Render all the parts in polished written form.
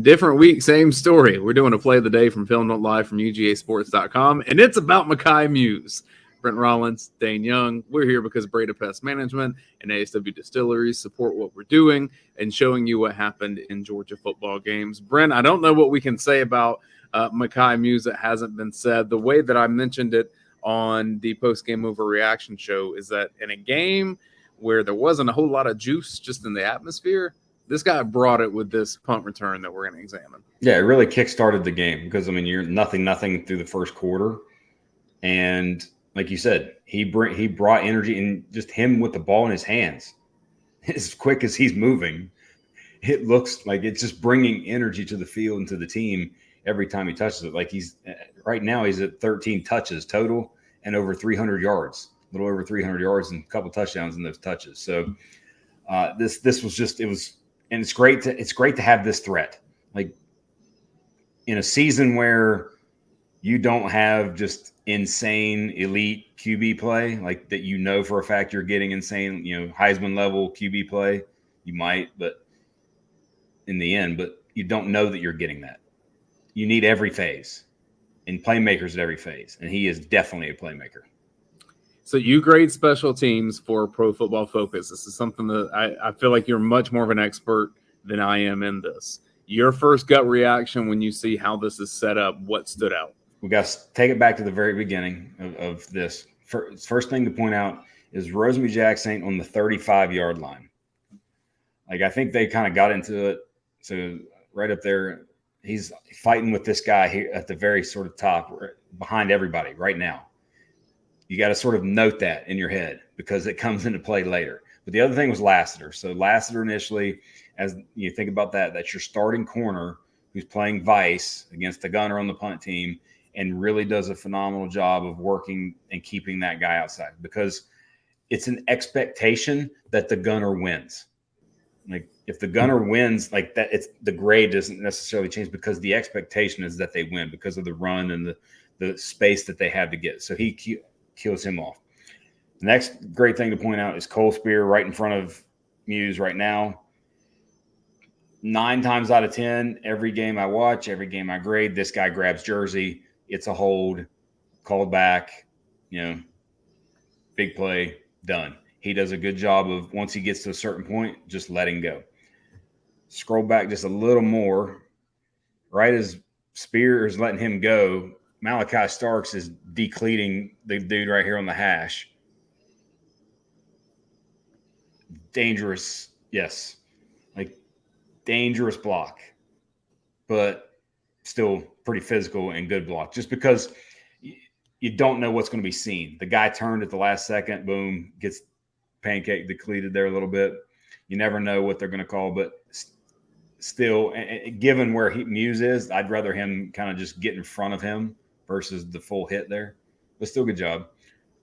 Different week, same story. We're doing a play of the day from Filmed Live from UGAsports.com, and it's about Mekhi Mews. Brent Rollins, Dayne Young. We're here because Breda Pest Management and ASW Distilleries support what we're doing and showing you what happened in Georgia football games. Brent, I don't know what we can say about Mekhi Mews that hasn't been said. The way that I mentioned it on the post-game overreaction show is that in a game where there wasn't a whole lot of juice just in the atmosphere, this guy brought it with this punt return that we're going to examine. Yeah, it really kick-started the game because, I mean, you're nothing through the first quarter. And like you said, he brought energy, and just him with the ball in his hands, as quick as he's moving, it looks like it's just bringing energy to the field and to the team every time he touches it. Like right now he's at 13 touches total and over 300 yards, a little over 300 yards and a couple touchdowns in those touches. So this was just, it was, and it's great to have this threat. Like in a season where you don't have just insane elite QB play, like that, for a fact you're getting insane, Heisman level QB play. You might, but in the end, but you don't know that you're getting that. You need every phase and playmakers at every phase. And he is definitely a playmaker. So you grade special teams for Pro Football Focus. This is something that I feel like you're much more of an expert than I am in this. Your first gut reaction when you see how this is set up, what stood out? We got to take it back to the very beginning of this. First thing to point out is Rosemary Jackson on the 35-yard line. Like, I think they kind of got into it. So right up there, he's fighting with this guy here at the very sort of top, behind everybody right now. You got to sort of note that in your head because it comes into play later. But the other thing was Lassiter. So Lassiter initially, as you think about that's your starting corner who's playing vice against the gunner on the punt team and really does a phenomenal job of working and keeping that guy outside because it's an expectation that the gunner wins. Like if the gunner wins like that, the grade doesn't necessarily change because the expectation is that they win because of the run and the space that they have to get. So he kills him off. The next great thing to point out is Cole Spear right in front of Mews right now. 9 times out of 10, every game I watch, every game I grade, this guy grabs jersey. It's a hold, called back, big play, done. He does a good job of, once he gets to a certain point, just letting go. Scroll back just a little more. Right as Spear is letting him go, Malachi Starks is decleating the dude right here on the hash. Dangerous, yes. Like, dangerous block. But still pretty physical and good block. Just because you don't know what's going to be seen. The guy turned at the last second, boom, gets pancake decleated there a little bit. You never know what they're going to call, but still, given where Mews is, I'd rather him kind of just get in front of him versus the full hit there. But still good job.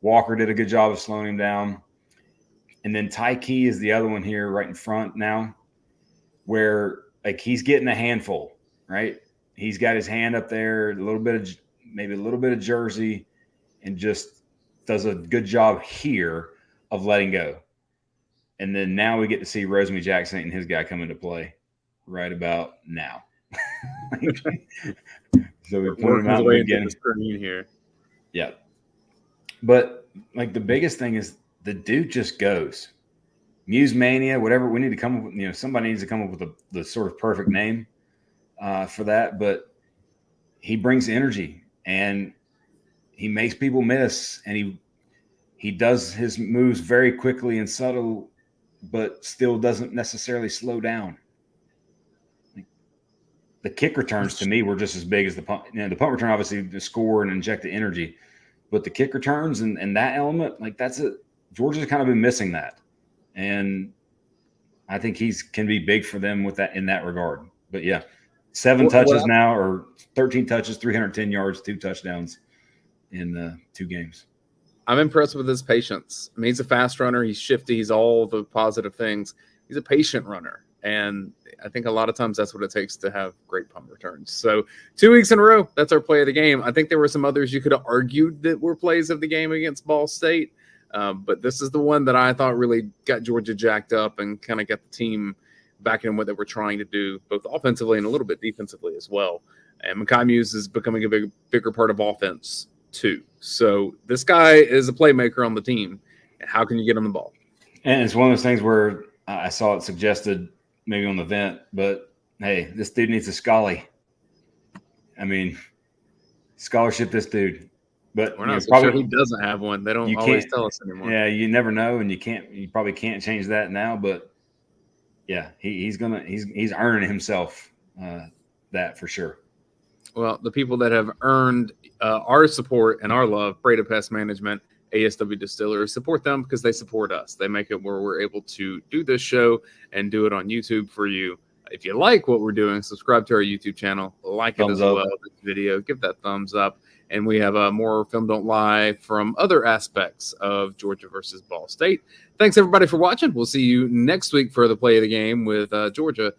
Walker did a good job of slowing him down. And then Ty Key is the other one here right in front now where like he's getting a handful, right? He's got his hand up there, maybe a little bit of jersey, and just does a good job here of letting go. And then now we get to see Rosemary Jackson and his guy come into play right about now. So we put him out in the beginning. Here. Yeah. But like the biggest thing is the dude just goes. Mews Mania, whatever we need to come up with, somebody needs to come up with the sort of perfect name for that. But he brings energy and he makes people miss, and he does his moves very quickly and subtle, but still doesn't necessarily slow down. The kick returns to me were just as big as the punt. The punt return, obviously, to score and inject the energy, but the kick returns and that element, like that's it. Georgia's kind of been missing that, and I think can be big for them with that in that regard. But yeah, 7 touches now, or 13 touches, 310 yards, 2 touchdowns in 2 games. I'm impressed with his patience. I mean, he's a fast runner. He's shifty. He's all the positive things. He's a patient runner. And I think a lot of times that's what it takes to have great punt returns. So 2 weeks in a row, that's our play of the game. I think there were some others you could have argued that were plays of the game against Ball State. But this is the one that I thought really got Georgia jacked up and kind of got the team backing what they were trying to do, both offensively and a little bit defensively as well. And Mekhi Mews is becoming a bigger part of offense too. So this guy is a playmaker on the team. And how can you get him the ball? And it's one of those things where I saw it suggested maybe on the vent, but hey, this dude needs a scully. I mean, scholarship this dude. But we're not so sure he doesn't have one. They don't always tell us anymore. Yeah, you never know, and you probably can't change that now. But yeah, he's earning himself that for sure. Well, the people that have earned our support and our love, Breda Pest Management, ASW Distillery, support them because they support us. They make it where we're able to do this show and do it on YouTube for you. If you like what we're doing, subscribe to our YouTube channel, like it as well, this video, give that thumbs up. And we have more Film Don't Lie from other aspects of Georgia versus Ball State. Thanks, everybody, for watching. We'll see you next week for the play of the game with Georgia